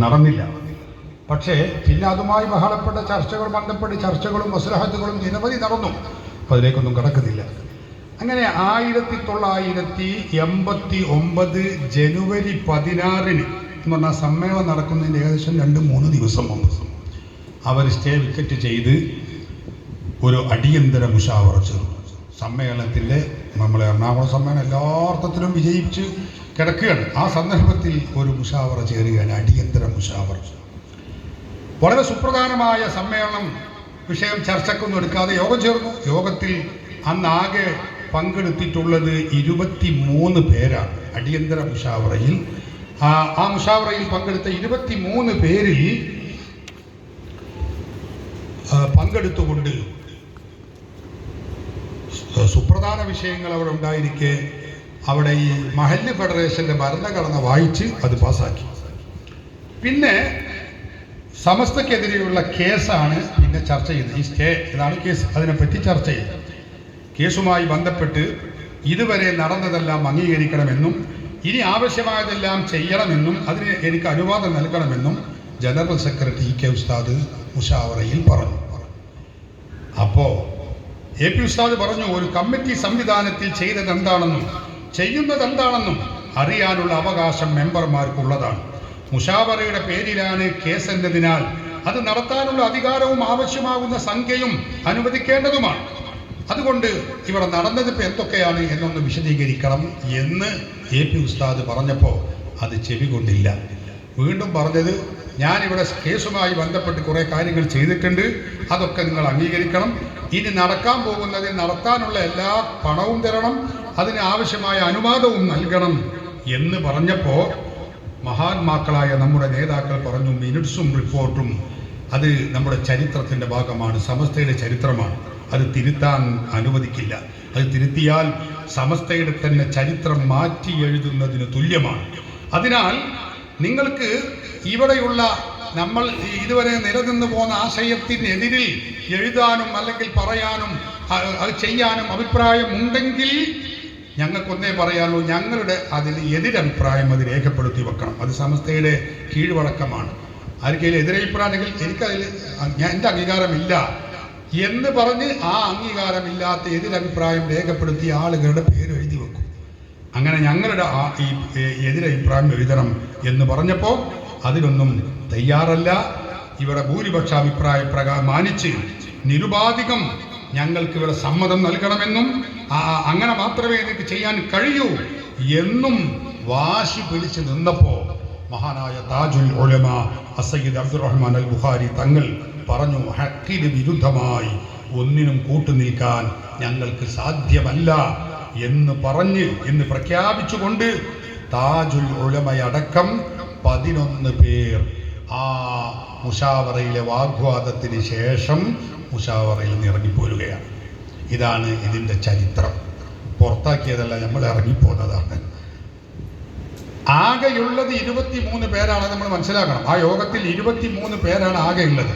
നടന്നില്ല. പക്ഷേ പിന്നെ അതുമായി ബഹളപ്പെട്ട ബന്ധപ്പെട്ട ചർച്ചകളും മസ്ലഹത്തുകളും നിരവധി നടന്നു. അപ്പോൾ അതിലേക്കൊന്നും കടക്കുന്നില്ല. അങ്ങനെ 1989 ജനുവരി 16 എന്ന് പറഞ്ഞാൽ സമ്മേളനം നടക്കുന്നതിന് ഏകദേശം 2-3 ദിവസം മുമ്പ് അവർ സ്റ്റേ വിക്കറ്റ് ചെയ്ത് ഒരു അടിയന്തര മുഷാവറ ചേർന്നു. സമ്മേളനത്തിൻ്റെ നമ്മളെ എറണാകുളം സമ്മേളനം എല്ലാ അർത്ഥത്തിലും വിജയിച്ച് കിടക്കുകയാണ്. ആ സന്ദർഭത്തിൽ ഒരു മുഷാവറ ചേരുകയാണ്, അടിയന്തര മുഷാവറ. വളരെ സുപ്രധാനമായ സമ്മേളനം, വിഷയം ചർച്ചക്കൊന്നും എടുക്കാതെ യോഗം ചേർന്നു. യോഗത്തിൽ അന്നാകെ പങ്കെടുത്തിട്ടുള്ളത് 23 പേരാണ്. അടിയന്തര മുഷാവറയിൽ ആ മുഷാവറയിൽ പങ്കെടുത്ത 23 പേരിൽ പങ്കെടുത്തുകൊണ്ട് സുപ്രധാന വിഷയങ്ങൾ അവിടെ ഉണ്ടായിരിക്കെ അവിടെ ഈ മഹല്ല് ഫെഡറേഷന്റെ ഭരണഘടന വായിച്ച് അത് പാസ്സാക്കി. പിന്നെ സമസ്തക്കെതിരെയുള്ള കേസാണ് പിന്നെ ചർച്ച ചെയ്തത്. ഈ സ്റ്റേ ഇതാണ് കേസ്, അതിനെപ്പറ്റി ചർച്ച ചെയ്തു. കേസുമായി ബന്ധപ്പെട്ട് ഇതുവരെ നടന്നതെല്ലാം അംഗീകരിക്കണമെന്നും ഇനി ആവശ്യമായതെല്ലാം ചെയ്യണമെന്നും അതിന് എനിക്ക് അനുവാദം നൽകണമെന്നും ജനറൽ സെക്രട്ടറി കെ ഉസ്താദ് മുഷാവറയിൽ പറഞ്ഞു. അപ്പോൾ AP ഉസ്താദ് പറഞ്ഞു, ഒരു കമ്മിറ്റി സംവിധാനത്തിൽ ചെയ്തത് എന്താണെന്നും ചെയ്യുന്നത് എന്താണെന്നും അറിയാനുള്ള അവകാശം മെമ്പർമാർക്കുള്ളതാണ്. മുഷാവറയുടെ പേരിലാണ് കേസ് എന്നതിനാൽ അത് നടത്താനുള്ള അധികാരവും ആവശ്യമാകുന്ന സംഖ്യയും അനുവദിക്കേണ്ടതുമാണ്. അതുകൊണ്ട് ഇവിടെ നടന്നത് ഇപ്പം എന്തൊക്കെയാണ് എന്നൊന്ന് വിശദീകരിക്കണം എന്ന് AP ഉസ്താദ് പറഞ്ഞപ്പോൾ അത് ചെവി കൊണ്ടില്ല. വീണ്ടും പറഞ്ഞത്, ഞാനിവിടെ കേസുമായി ബന്ധപ്പെട്ട് കുറേ കാര്യങ്ങൾ ചെയ്തിട്ടുണ്ട്, അതൊക്കെ നിങ്ങൾ അംഗീകരിക്കണം. ഇനി നടക്കാൻ പോകുന്നത് നടത്താനുള്ള എല്ലാ പണവും തരണം, അതിന് ആവശ്യമായ അനുവാദവും നൽകണം എന്ന് പറഞ്ഞപ്പോൾ മഹാന്മാക്കളായ നമ്മുടെ നേതാക്കൾ പറഞ്ഞു, മിനിറ്റ്സും റിപ്പോർട്ടും അത് നമ്മുടെ ചരിത്രത്തിൻ്റെ ഭാഗമാണ്, സമസ്തയുടെ ചരിത്രമാണ്, അത് തിരുത്താൻ അനുവദിക്കില്ല. അത് തിരുത്തിയാൽ സമസ്തയുടെ തന്നെ ചരിത്രം മാറ്റി എഴുതുന്നതിന് തുല്യമാണ്. അതിനാൽ നിങ്ങൾക്ക് ഇവിടെയുള്ള നമ്മൾ ഇതുവരെ നിലനിന്ന് പോകുന്ന ആശയത്തിനെതിരിൽ എഴുതാനും അല്ലെങ്കിൽ പറയാനും അത് ചെയ്യാനും അഭിപ്രായം ഉണ്ടെങ്കിൽ ഞങ്ങൾക്കൊന്നേ പറയാനുള്ളൂ, ഞങ്ങളുടെ അതിന് എതിരഭിപ്രായം അത് രേഖപ്പെടുത്തി വെക്കണം. അത് സമസ്തയുടെ കീഴ്വഴക്കമാണ്. ആർക്കെങ്കിലും എതിരഭിപ്രായമെങ്കിൽ എനിക്കതിൽ എൻ്റെ അംഗീകാരമില്ല എന്ന് പറഞ്ഞ് ആ അംഗീകാരമില്ലാത്ത എതിരഭിപ്രായം രേഖപ്പെടുത്തിയ ആളുകളുടെ പേര് എഴുതി വെക്കും. അങ്ങനെ ഞങ്ങളുടെ ഈ എതിരഭിപ്രായം എഴുതണം എന്ന് പറഞ്ഞപ്പോൾ അതിനൊന്നും തയ്യാറല്ല. ഇവിടെ ഭൂരിപക്ഷ അഭിപ്രായ പ്രകാരം മാനിച്ച് നിരുപാധികം ഞങ്ങൾക്ക് ഇവിടെ സമ്മതം നൽകണമെന്നും അങ്ങനെ മാത്രമേ എനിക്ക് ചെയ്യാൻ കഴിയൂ എന്നും വാശി പിടിച്ച് നിന്നപ്പോൾ മഹാനായ താജുൽ ഉലമ അസയ്യിദ് അബ്ദുറഹ്മാൻ അൽ ബുഖാരി തങ്ങൾ പറഞ്ഞു, ഹക്കിന് വിരുദ്ധമായി ഒന്നിനും കൂട്ടുനിൽക്കാൻ ഞങ്ങൾക്ക് സാധ്യമല്ല എന്ന് പറഞ്ഞ് എന്ന് പ്രഖ്യാപിച്ചുകൊണ്ട് താജുൽ ഉലമയടക്കം 11 പേർ ആ മുഷാവറയിലെ വാഗ്വാദത്തിന് ശേഷം മുഷാവറയിൽ നിന്ന് ഇറങ്ങിപ്പോരുകയാണ്. ഇതാണ് ഇതിൻ്റെ ചരിത്രം. പുറത്താക്കിയതല്ല, നമ്മൾ ഇറങ്ങിപ്പോന്നതാണ്. ആകെയുള്ളത് 23 പേരാണ്, നമ്മൾ മനസ്സിലാക്കണം. ആ യോഗത്തിൽ 23 പേരാണ് ആകെയുള്ളത്.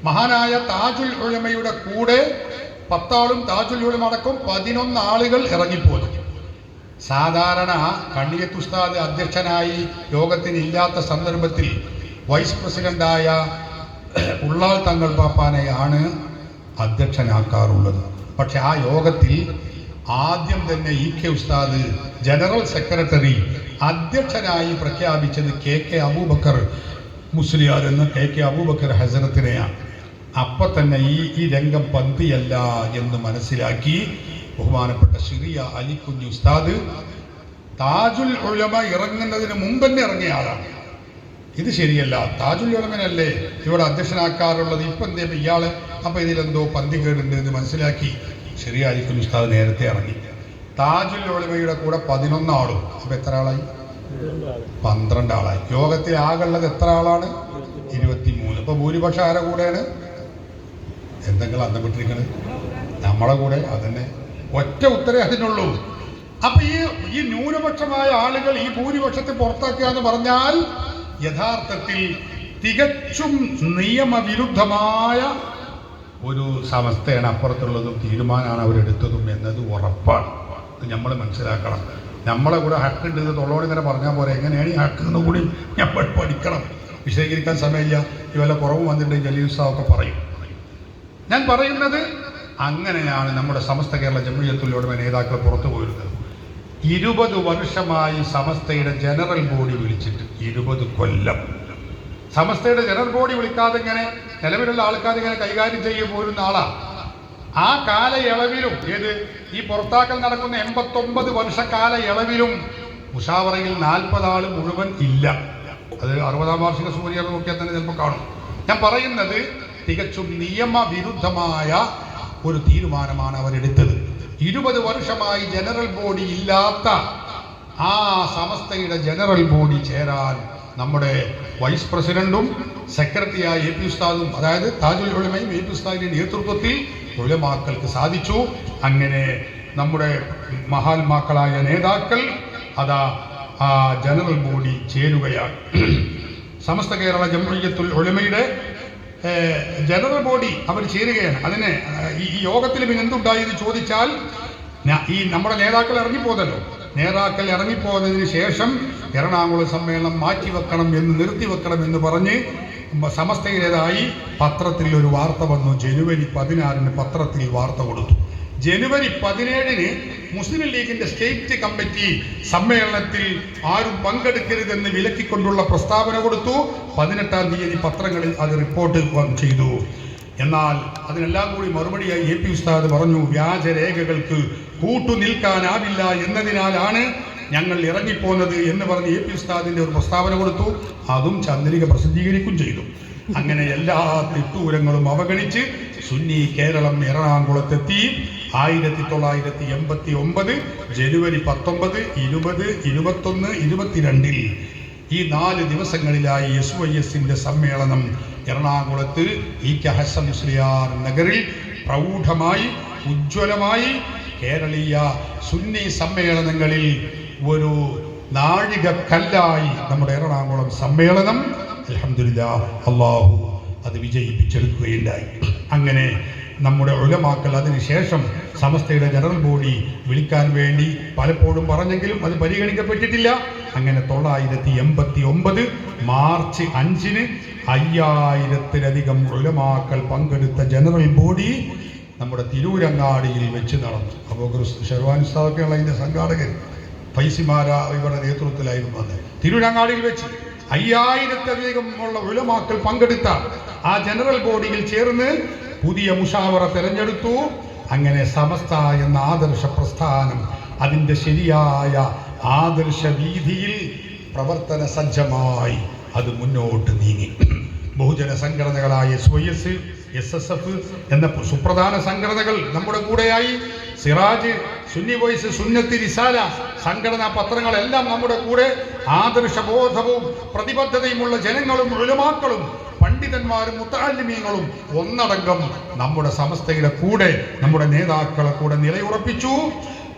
മഹാനായ താജുൽ ഉലമയുടെ കൂടെ 10 ആളും താജുൽ ഉലമ അടക്കം 11 ആളുകൾ ഇറങ്ങിപ്പോന്നു. സാധാരണ കണ്ണിയത്ത് ഉസ്താദ് അധ്യക്ഷനായി യോഗത്തിന് ഇല്ലാത്ത സന്ദർഭത്തിൽ വൈസ് പ്രസിഡന്റായ ഉള്ളാൾ തങ്ങൾ പാപ്പാനെയാണ് അധ്യക്ഷനാക്കാറുള്ളത്. പക്ഷെ ആ യോഗത്തിൽ ആദ്യം തന്നെ EK ഉസ്താദ് ജനറൽ സെക്രട്ടറി അധ്യക്ഷനായി പ്രഖ്യാപിച്ചത് KK അബൂബക്കർ മുസ്ലിയാർ എന്ന KK അബൂബക്കർ ഹസരത്തിനെയാണ്. അപ്പം തന്നെ ഈ രംഗം പന്തിയല്ല എന്ന് മനസ്സിലാക്കി ബഹുമാനപ്പെട്ട ഷിറിയ അലിക്കുഞ്ഞി ഉസ്താദ് താജുൽ ഉലമ ഇറങ്ങുന്നതിന് മുമ്പ് തന്നെ ഇറങ്ങിയ ആളാണ്. ഇത് ശരിയല്ല, താജുൽ ഉലമനല്ലേ ഇവിടെ അധ്യക്ഷനാക്കാറുള്ളത്, ഇപ്പം എന്തേ ഇയാള്, അപ്പം ഇതിലെന്തോ പന്തികേടുണ്ട് എന്ന് മനസ്സിലാക്കി ഷിറിയ അലിക്കുഞ്ഞി ഉസ്താദ് നേരത്തെ ഇറങ്ങി. താജുൽ ഉലമയുടെ കൂടെ 11 ആളും. അപ്പം എത്ര ആളായി? 12 ആളായി. യോഗത്തിൽ ആകുള്ളത് എത്ര ആളാണ്? 23. ഇപ്പം ഭൂരിപക്ഷം ആരുടെ കൂടെയാണ്? എന്തെങ്കിലും അന്തപ്പെട്ടിരിക്കണത് നമ്മളെ കൂടെ. അതന്നെ ഒറ്റ ഉത്തരേ അതിനുള്ളൂ. അപ്പൊ ഈ ന്യൂനപക്ഷമായ ആളുകൾ ഈ ഭൂരിപക്ഷത്തെ പുറത്താക്കുക എന്ന് പറഞ്ഞാൽ യഥാർത്ഥത്തിൽ തികച്ചും നിയമവിരുദ്ധമായ ഒരു സമസ്തയാണ്. അപ്പുറത്തുള്ളതും തീരുമാനമാണ് അവരെടുത്തതും എന്നത് ഉറപ്പാണ്. അത് നമ്മൾ മനസ്സിലാക്കണം. നമ്മളെ കൂടെ ഹക്കുണ്ട് തൊള്ളോട് ഇങ്ങനെ പറഞ്ഞാൽ പോലെ എങ്ങനെയാണ് ഈ ഹക്ക് എന്ന് കൂടി നമ്മൾ പഠിക്കണം. വിശദീകരിക്കാൻ സമയമില്ല. ഈ വല്ല കുറവ് വന്നിട്ടുണ്ടെങ്കിൽ ജലീൽ ഉസ്താദൊക്കെ പറയും. ഞാൻ പറയുന്നത് അങ്ങനെയാണ് നമ്മുടെ സമസ്ത കേരള ജംഇയ്യത്തുൽ ഉലമ നേതാക്കൾ പുറത്തു പോയിരുന്നത്. 20 വർഷമായി സമസ്തയുടെ ജനറൽ ബോഡി വിളിച്ചിട്ട് 20 കൊല്ലം സമസ്തയുടെ ജനറൽ ബോഡി വിളിക്കാതെ ഇങ്ങനെ നിലവിലുള്ള ആൾക്കാർ ഇങ്ങനെ കൈകാര്യം ചെയ്തു പോരുന്ന ആളാണ്. ആ കാലയളവിലും ഈ പുറത്താക്കൽ നടക്കുന്ന 89 വർഷക്കാലയളവിലും മുഷാവറയിൽ 40 ആൾ മുഴുവൻ ഇല്ല. അത് 60-ാം വാർഷിക സൂര്യർ നോക്കിയാൽ തന്നെ ചിലപ്പോൾ കാണും. ഞാൻ പറയുന്നത് തികച്ചും നിയമവിരുദ്ധമായ ഒരു തീരുമാനമാണ് അവരെടുത്തത്. 20 വർഷമായി ജനറൽ ബോഡി ഇല്ലാത്ത ആ സമസ്തയുടെ ജനറൽ ബോഡി ചേരാൻ നമ്മുടെ വൈസ് പ്രസിഡന്റും സെക്രട്ടറിയായ എ പി ഉസ്താദും, അതായത് താജുൽ ഉലമയും എ പി ഉസ്താദിന്റെ നേതൃത്വത്തിൽ ഉലമാക്കൾക്ക് സാധിച്ചു. അങ്ങനെ നമ്മുടെ മഹാത്മാക്കളായ നേതാക്കൾ അതാ ആ ജനറൽ ബോഡി ചേരുകയാണ്. സമസ്ത കേരള ജംഇയ്യത്തുൽ ഉലമയുടെ ജനറൽ ബോഡി അവർ ചേരുകയാണ്. അതിന് ഈ യോഗത്തിൽ പിന്നെ എന്തുണ്ടായെന്ന് ചോദിച്ചാൽ, ഈ നമ്മുടെ നേതാക്കൾ ഇറങ്ങിപ്പോതല്ലോ, നേതാക്കൾ ഇറങ്ങിപ്പോയതിനു ശേഷം എറണാകുളം സമ്മേളനം മാറ്റിവെക്കണം എന്ന് നിർത്തിവെക്കണം എന്ന് പറഞ്ഞ് സമസ്തയുടേതായി പത്രത്തിൽ ഒരു വാർത്ത വന്നു. ജനുവരി 16 പത്രത്തിൽ വാർത്ത കൊടുത്തു. ജനുവരി 17 മുസ്ലിം ലീഗിന്റെ സ്റ്റേറ്റ് കമ്മിറ്റി സമ്മേളനത്തിൽ ആരും പങ്കെടുക്കരുതെന്ന് വിലക്കിക്കൊണ്ടുള്ള പ്രസ്താവന കൊടുത്തു. 18-ാം തീയതി പത്രങ്ങളിൽ അത് റിപ്പോർട്ട് ചെയ്തു. എന്നാൽ അതിനെല്ലാം കൂടി മറുപടിയായി എ പി ഉസ്താദ് പറഞ്ഞു, വ്യാജരേഖകൾക്ക് കൂട്ടുനിൽക്കാനാവില്ല എന്നതിനാലാണ് ഞങ്ങൾ ഇറങ്ങിപ്പോന്നത് എന്ന് പറഞ്ഞ് എ പി ഉസ്താദിന്റെ ഒരു പ്രസ്താവന കൊടുത്തു. അതും ചന്ദ്രിക പ്രസിദ്ധീകരിക്കുകയും ചെയ്തു. അങ്ങനെ എല്ലാ തിട്ടൂരങ്ങളും അവഗണിച്ച് സുന്നി കേരളം എറണാകുളത്തെത്തി. 1989 ജനുവരി 19, 20, 21, 22 ഈ 4 ദിവസങ്ങളിലായി SYSന്റെ സമ്മേളനം എറണാകുളത്ത് ഇ.കെ. ഹസൻ മുസ്ലിയാർ നഗറിൽ പ്രൗഢമായി ഉജ്ജ്വലമായി കേരളീയ സുന്നി സമ്മേളനങ്ങളിൽ ഒരു നാഴികക്കല്ലായി നമ്മുടെ എറണാകുളം സമ്മേളനം അൽഹംദുലില്ലാഹ് അല്ലാഹു അത് വിജയിപ്പിച്ചെടുക്കുകയുണ്ടായി. അങ്ങനെ നമ്മുടെ ഉലമാക്കൾ അതിനുശേഷം സമസ്തയുടെ ജനറൽ ബോഡി വിളിക്കാൻ വേണ്ടി പലപ്പോഴും പറഞ്ഞെങ്കിലും അത് പരിഗണിക്കപ്പെട്ടിട്ടില്ല. അങ്ങനെ 989 മാർച്ച് 5 5000-ത്തിലധികം ഉലമാക്കൾ പങ്കെടുത്ത ജനറൽ ബോഡി നമ്മുടെ തിരൂരങ്ങാടിയിൽ വെച്ച് നടന്നു. അപ്പോൾ ഷെർവാനി ഉസ്താദൊക്കെയുള്ള അതിൻ്റെ സംഘാടകർ ഫൈസിമാര ഇവരുടെ നേതൃത്വത്തിലായിരുന്നു. അത് തിരൂരങ്ങാടിയിൽ വെച്ച് 5000-ത്തിലധികം ഉള്ള ഉലമാക്കൾ പങ്കെടുത്ത ആ ജനറൽ ബോഡിയിൽ ചേർന്ന് പുതിയ മുഷാവറ തെരഞ്ഞെടുത്തു. അങ്ങനെ സമസ്ത എന്ന ആദർശ പ്രസ്ഥാനം അതിൻ്റെ ശരിയായ ആദർശ വീതിയിൽ പ്രവർത്തന സജ്ജമായി അത് മുന്നോട്ട് നീങ്ങി. ബഹുജന സംഘടനകളായ SYS, SSF എന്ന സുപ്രധാന സംഘടനകൾ നമ്മുടെ കൂടെയായി. സിറാജ്, സുന്നി വോയിസ്, സുന്നത്തി റിസാല സംഘടനാ പത്രങ്ങളെല്ലാം നമ്മുടെ കൂടെ. ആദർശബോധവും പ്രതിബദ്ധതയുമുള്ള ജനങ്ങളും ഉലമാക്കളും പണ്ഡിതന്മാരും മുത്തഅല്ലിമീങ്ങളും ഒന്നടങ്കം നമ്മുടെ സമസ്തയുടെ കൂടെ, നമ്മുടെ നേതാക്കളെ കൂടെ നിലയുറപ്പിച്ചു.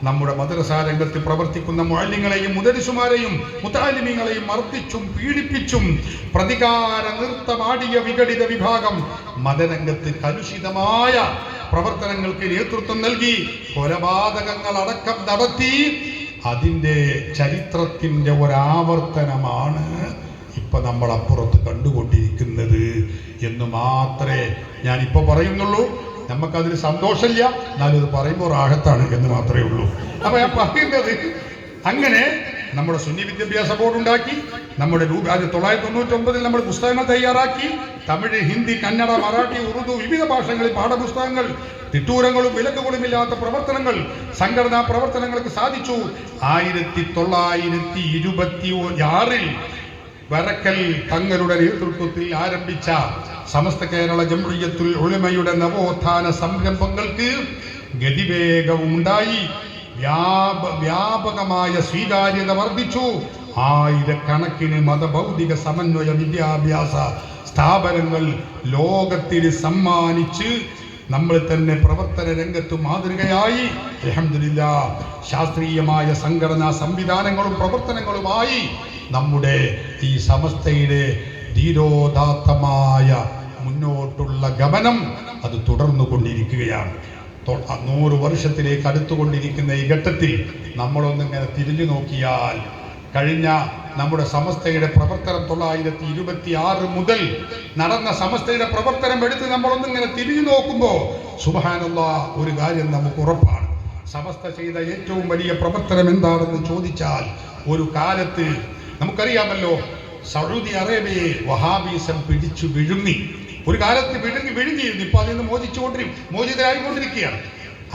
നമ്മുടെ മദ്രസാ രംഗത്ത് പ്രവർത്തിക്കുന്ന മുഅല്ലിങ്ങളെയും മുദരിസുമാരെയും മുതഅല്ലിമീങ്ങളെയും മർദ്ദിച്ചും പീഡിപ്പിച്ചും പ്രതികാര നൃത്തമാടിയ വിഘടിത വിഭാഗം മതരംഗത്ത് കലുഷിതമായ പ്രവർത്തനങ്ങൾക്ക് നേതൃത്വം നൽകി കൊലപാതകങ്ങൾ അടക്കം നടത്തി. അതിൻ്റെ ചരിത്രത്തിൻ്റെ ഒരാവർത്തനമാണ് ഇപ്പൊ നമ്മൾ അപ്പുറത്ത് കണ്ടുകൊണ്ടിരിക്കുന്നത് എന്ന് മാത്രമേ ഞാനിപ്പോൾ പറയുന്നുള്ളൂ. നമുക്കതിൽ സന്തോഷമില്ല, എന്നാലും ഇത് പറയുമ്പോൾ റാഹത്താണ് എന്ന് മാത്രമേ ഉള്ളൂ. അപ്പൊ ഞാൻ പറയുന്നത്, അങ്ങനെ നമ്മുടെ സുന്നി വിദ്യാഭ്യാസ ബോർഡ് ഉണ്ടാക്കി. നമ്മുടെ 1999 നമ്മൾ പുസ്തകങ്ങൾ തയ്യാറാക്കി. തമിഴ്, ഹിന്ദി, കന്നഡ, മറാഠി, ഉറുദു വിവിധ ഭാഷകളിൽ പാഠപുസ്തകങ്ങൾ. തിട്ടൂരങ്ങളും വിലക്കുകളും ഇല്ലാത്ത പ്രവർത്തനങ്ങൾ, സംഘടനാ പ്രവർത്തനങ്ങൾക്ക് സാധിച്ചു. 1926 വരക്കൽ തങ്ങളുടെ നേതൃത്വത്തിൽ ആരംഭിച്ച സമസ്ത കേരള ജംഇയ്യത്തുൽ ഉലമയുടെ നവോത്ഥാന സംരംഭങ്ങൾക്ക് ഗതിവേഗവും ഉണ്ടായി. വ്യാപകമായ സ്വീകാര്യത വർദ്ധിച്ചു. ആയിരക്കണക്കിന് മതഭൗതിക സമന്വയ വിദ്യാഭ്യാസ സ്ഥാപനങ്ങൾ ലോകത്തിന് സമ്മാനിച്ച് നമ്മൾ തന്നെ പ്രവർത്തന രംഗത്ത് മാതൃകയായി. അൽഹംദുലില്ലാഹ്, ശാസ്ത്രീയമായ സംഘടനാ സംവിധാനങ്ങളും പ്രവർത്തനങ്ങളുമായി നമ്മുടെ ഈ സമസ്തയുടെ ധീരോദാത്തമായ മുന്നോട്ടുള്ള ഗമനം അത് തുടർന്നു കൊണ്ടിരിക്കുകയാണ്. 100 വർഷത്തിലേക്ക് അടുത്തുകൊണ്ടിരിക്കുന്ന ഈ ഘട്ടത്തിൽ നമ്മളൊന്നിങ്ങനെ തിരിഞ്ഞു നോക്കിയാൽ കഴിഞ്ഞ നമ്മുടെ സമസ്തയുടെ പ്രവർത്തനം 926 മുതൽ നടന്ന സമസ്തയുടെ പ്രവർത്തനം എടുത്ത് നമ്മളൊന്നിങ്ങനെ തിരിഞ്ഞു നോക്കുമ്പോൾ സുബ്ഹാനല്ലാഹ് ഒരു കാര്യം നമുക്ക് ഉറപ്പാണ്. സമസ്ത ചെയ്ത ഏറ്റവും വലിയ പ്രവർത്തനം എന്താണെന്ന് ചോദിച്ചാൽ, ഒരു കാലത്ത് നമുക്കറിയാമല്ലോ സൗദി അറേബ്യയെ വഹാബിസം പിടിച്ചു വിഴുങ്ങി. ഒരു കാലത്ത് വിഴുങ്ങിയിരുന്നു. ഇപ്പൊ അതിൽ നിന്ന് മോചിതരായിക്കൊണ്ടിരിക്കുകയാണ്.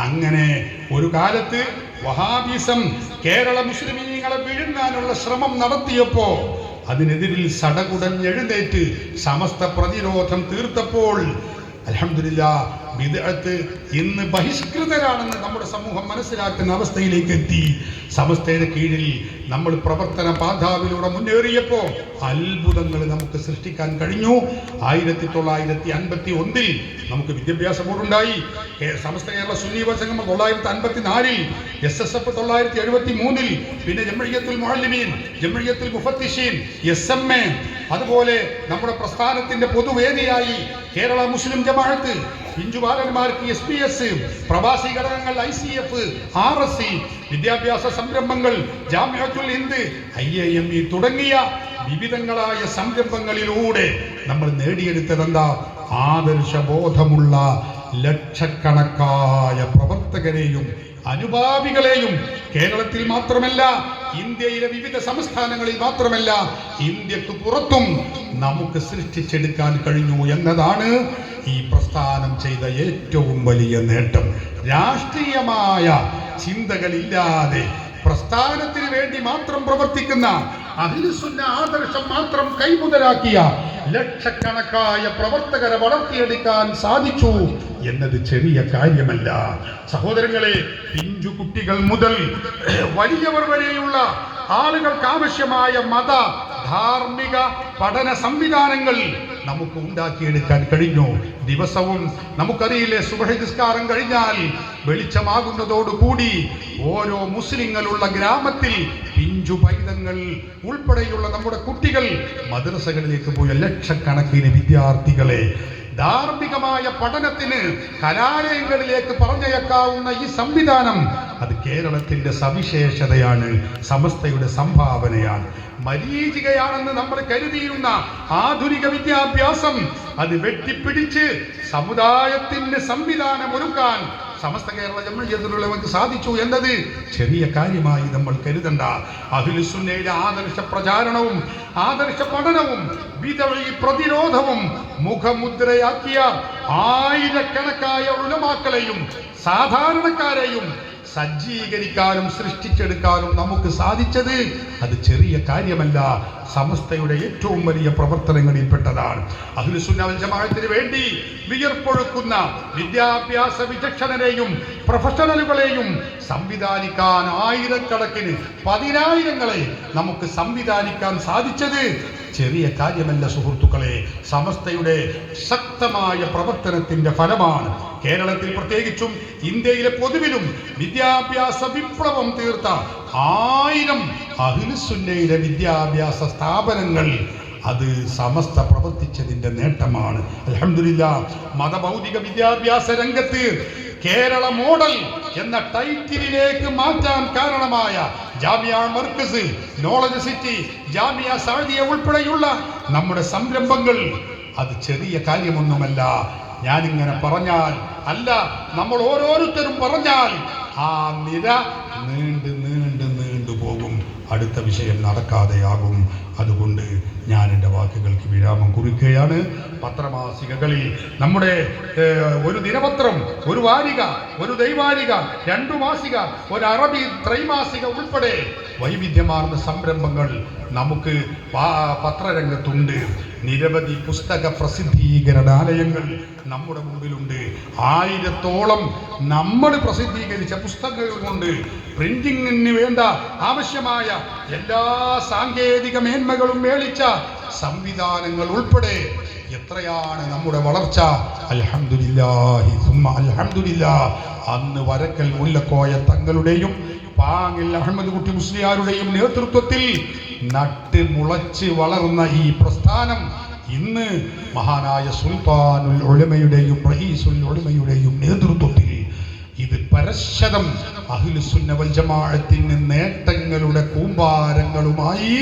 അങ്ങനെ ഒരു കാലത്ത് വഹാബിസം കേരള മുസ്ലിമീങ്ങളെ വിഴുങ്ങാനുള്ള ശ്രമം നടത്തിയപ്പോ അതിനെതിരിൽ സടകുടഞ്ഞെഴുന്നേറ്റ് സമസ്ത പ്രതിരോധം തീർത്തപ്പോൾ അൽഹംദുലില്ലാഹ് ബിദ്അത്ത് ഇന്ന് ബഹിഷ്കൃതരാണെന്ന് നമ്മുടെ സമൂഹം മനസ്സിലാക്കുന്ന അവസ്ഥയിലേക്ക് എത്തി. സമസ്തയുടെ കീഴിൽ നമ്മൾ പ്രവർത്തന പാതാവിലൂടെ മുന്നേറിയപ്പോൾ അത്ഭുതങ്ങൾ നമുക്ക് സൃഷ്ടിക്കാൻ കഴിഞ്ഞു. 1951 നമുക്ക് വിദ്യാഭ്യാസ ബോർഡുണ്ടായി. സമസ്ത കേരള സുന്നി യുവ സംഗമം 954, SSF 973, പിന്നെ ജംഇയ്യത്തുൽ മുഅല്ലിമീൻ, ജംഇയ്യത്തുൽ മുഫത്തിശീൻ, SMA, അതുപോലെ നമ്മുടെ പ്രസ്ഥാനത്തിന്റെ പൊതുവേദിയായി കേരള മുസ്ലിം ജമാഅത്ത്, പിഞ്ചുബാലന്മാർക്ക് SPS, പ്രവാസി ഘടകങ്ങൾ ICF, RSC, വിദ്യാഭ്യാസ സംരംഭങ്ങൾ ജാമിഅത്തുൽ ഹിന്ദ്, IAME തുടങ്ങിയ വിവിധങ്ങളായ സംരംഭങ്ങളിലൂടെ നമ്മൾ നേടിയെടുത്തതെന്താ? ആദർശബോധമുള്ള ലക്ഷക്കണക്കായ പ്രവർത്തകരെയും അനുഭാവികളെയും കേരളത്തിൽ മാത്രമല്ല, ഇന്ത്യയിലെ വിവിധ സംസ്ഥാനങ്ങളിൽ മാത്രമല്ല, ഇന്ത്യക്ക് പുറത്തും നമുക്ക് സൃഷ്ടിച്ചെടുക്കാൻ കഴിഞ്ഞു എന്നതാണ് ഈ പ്രസ്ഥാനം ചെയ്ത ഏറ്റവും വലിയ നേട്ടം. രാഷ്ട്രീയമായ ചിന്തകളില്ലാതെ പ്രസ്ഥാനത്തിന് വേണ്ടി മാത്രം പ്രവർത്തിക്കുന്ന അഹ്ലുസുന്ന ആദർശം മാത്രം കൈമുതലാക്കിയ ലക്ഷക്കണക്കായ പ്രവർത്തകരെ വളർത്തിയെടുക്കാൻ സാധിച്ചു എന്നത് ചെറിയ കാര്യമല്ല. സഹോദരങ്ങളെ, പിഞ്ചു കുട്ടികൾ മുതൽ വലിയവർ വരെയുള്ള ആളുകൾക്ക് ആവശ്യമായ മത ധാർമ്മിക പഠന സംവിധാനങ്ങൾ നമുക്ക് ഉണ്ടാക്കിയെടുക്കാൻ കഴിഞ്ഞു. ദിവസവും നമുക്കറിയില്ലേ, സുബ്ഹി നിസ്കാരം കഴിഞ്ഞാൽ വെളിച്ചമാകുന്നതോടുകൂടി ഓരോ മുസ്ലിങ്ങളുള്ള ഗ്രാമത്തിൽ പിഞ്ചു പൈതങ്ങൾ ഉൾപ്പെടെയുള്ള നമ്മുടെ കുട്ടികൾ മദ്രസകളിലേക്ക് പോയ ലക്ഷക്കണക്കിന് വിദ്യാർത്ഥികളെ ധാർമ്മികമായ പഠനത്തിന് കലാലയങ്ങളിലേക്ക് പറഞ്ഞയക്കാവുന്ന ഈ സംവിധാനം അത് കേരളത്തിന്റെ സവിശേഷതയാണ്, സമസ്തയുടെ സംഭാവനയാണ്. മരീചികയാണെന്ന് നമ്മൾ കരുതിയിരുന്ന ആധുനിക വിദ്യാഭ്യാസം അത് വെട്ടിപ്പിടിച്ച് സമുദായത്തിന്റെ സംവിധാനം ഒരുക്കാൻ സമസ്ത കേരള ജംഇയ്യത്തുൽ സാധിച്ചു എന്നത് ചെറിയ കാര്യമായി നമ്മൾ കരുതണ്ട. അഹ്ലുസുന്നയുടെ ആദർശ പ്രചാരണവും ആദർശ പഠനവും ബിദ്അത്ത് പ്രതിരോധവും മുഖമുദ്രയാക്കിയ ആയിരക്കണക്കായ ഉലമാക്കളെയും സാധാരണക്കാരെയും സജ്ജീകരിക്കാനും സൃഷ്ടിച്ചെടുക്കാനും നമുക്ക് സാധിച്ചത് അത് ചെറിയ കാര്യമല്ല, സമസ്തയുടെ ഏറ്റവും വലിയ പ്രവർത്തനങ്ങളിൽപ്പെട്ടതാണ്. അഹ്ലുസുന്ന വൽ ജമാഅത്തിന് വേണ്ടി വിയർപ്പൊഴുക്കുന്ന വിദ്യാഭ്യാസ വിചക്ഷണരെയും പ്രൊഫഷണലുകളെയും സംവിധാനിക്കാൻ ആയിരക്കണക്കിന് പതിനായിരങ്ങളെ നമുക്ക് സംവിധാനിക്കാൻ സാധിച്ചത് ചെറിയ കാര്യമല്ല സുഹൃത്തുക്കളെ. സമസ്തയുടെ ശക്തമായ പ്രവർത്തനത്തിന്റെ ഫലമാണ്. കേരളത്തിൽ പ്രത്യേകിച്ചും ഇന്ത്യയിലെ പൊതുവിലും വിദ്യാഭ്യാസ വിപ്ലവം തീർത്ത 1000 അഹ്ലുസുന്നയുടെ വിദ്യാഭ്യാസ സ്ഥാപനങ്ങൾ അത് സമസ്ത പ്രവർത്തിച്ചതിന്റെ നേട്ടമാണ്. അൽഹംദുലില്ലാഹ്, മതഭൗതിക വിദ്യാഭ്യാസ രംഗത്ത് കേരള മോഡൽ എന്ന ടൈറ്റിലിലേക്ക് മാറ്റാൻ കാരണമായ ജാമിയ മർക്കസ്, നോളജ് സിറ്റി, ജാമിയ സഅദിയ ഉൾപ്പെടെയുള്ള നമ്മുടെ സംരംഭങ്ങൾ അത് ചെറിയ കാര്യമൊന്നുമല്ല. ഞാനിങ്ങനെ പറഞ്ഞാൽ അല്ല, നമ്മൾ ഓരോരുത്തരും പറഞ്ഞാൽ ആ നിര നീണ്ടു പോകും, അടുത്ത വിഷയം നടക്കാതെയാകും. അതുകൊണ്ട് ഞാൻ എൻ്റെ വാക്കുകൾക്ക് വിരാമം കുറിക്കുകയാണ്. പത്രമാസികകളിൽ നമ്മുടെ ഒരു ദിനപത്രം, ഒരു വാരിക, ഒരു ദൈവാരിക, 2 മാസിക, ഒരു അറബി ത്രൈമാസിക ഉൾപ്പെടെ വൈവിധ്യമാർന്ന സംരംഭങ്ങൾ നമുക്ക് പത്രരംഗത്തുണ്ട്. നിരവധി പുസ്തക പ്രസിദ്ധീകരണാലയങ്ങൾ നമ്മുടെ മുമ്പിലുണ്ട്. 1000-ഓളം നമ്മൾ പ്രസിദ്ധീകരിച്ച പുസ്തകങ്ങളുണ്ട്. പ്രിന്റിങ്ങിന് വേണ്ട ആവശ്യമായ എല്ലാ സാങ്കേതിക മേന്മകളും മേളിച്ച സംവിധാനങ്ങൾ ഉൾപ്പെടെ എത്രയാണ് നമ്മുടെ വളർച്ച. അൽഹംദുലില്ലാഹി സുമ്മ അൽഹംദുലില്ലാഹ്. അന്ന് വരക്കൽ മുല്ലക്കോയ തങ്ങളുടെയും പാങ്ങിൽ അഹമ്മദ് കുട്ടി മുസ്ലിയാരുടെയും നേതൃത്വത്തിൽ നട്ട് മുളച്ച് വളർന്ന ഈ പ്രസ്ഥാനം ഇന്ന് മഹാനായ സുൽത്താനുൽ ഉലമയുടെയും റഈസുൽ ഉലമയുടെയും നേതൃത്വത്തിൽ ഇത് പരശതം അഹ്ലുസുന്ന വൽ ജമാഅത്തിന് നേട്ടങ്ങളുടെ കൂമ്പാരങ്ങളുമായി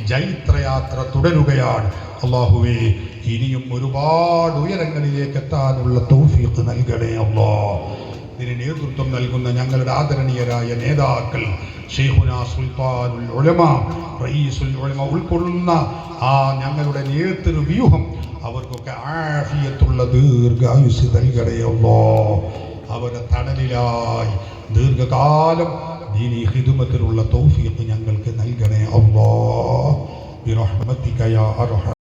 ജൈത്രയാത്ര തുടരുകയാണ്. അല്ലാഹുവേ, ഇനിയും ഒരുപാട് ഉയരങ്ങളിലേക്ക് എത്താനുള്ള തൗഫീഖ് നൽകണേ അല്ലാഹ്. ഇതിന് നേതൃത്വം നൽകുന്ന ഞങ്ങളുടെ ആദരണീയരായ നേതാക്കൾ, ശൈഖുനാ സുൽത്താനുൽ ഉലമ, റഈസുൽ ഉലമ ഉൾക്കൊള്ളുന്ന ആ ഞങ്ങളുടെ നേതൃവ്യൂഹം, അവർക്കൊക്കെ ആഫിയത്തുള്ള ദീർഘായുസ് നൽകണേ അല്ലാഹ്. അവരുടെ തണലിലായി ദീർഘകാലം ദീനി ഖിദ്മത്തിനുള്ള തൗഫീഖ് ഞങ്ങൾക്ക് നൽകണേ അല്ലാഹ്. ബിറഹ്മതിക യാ അർഹം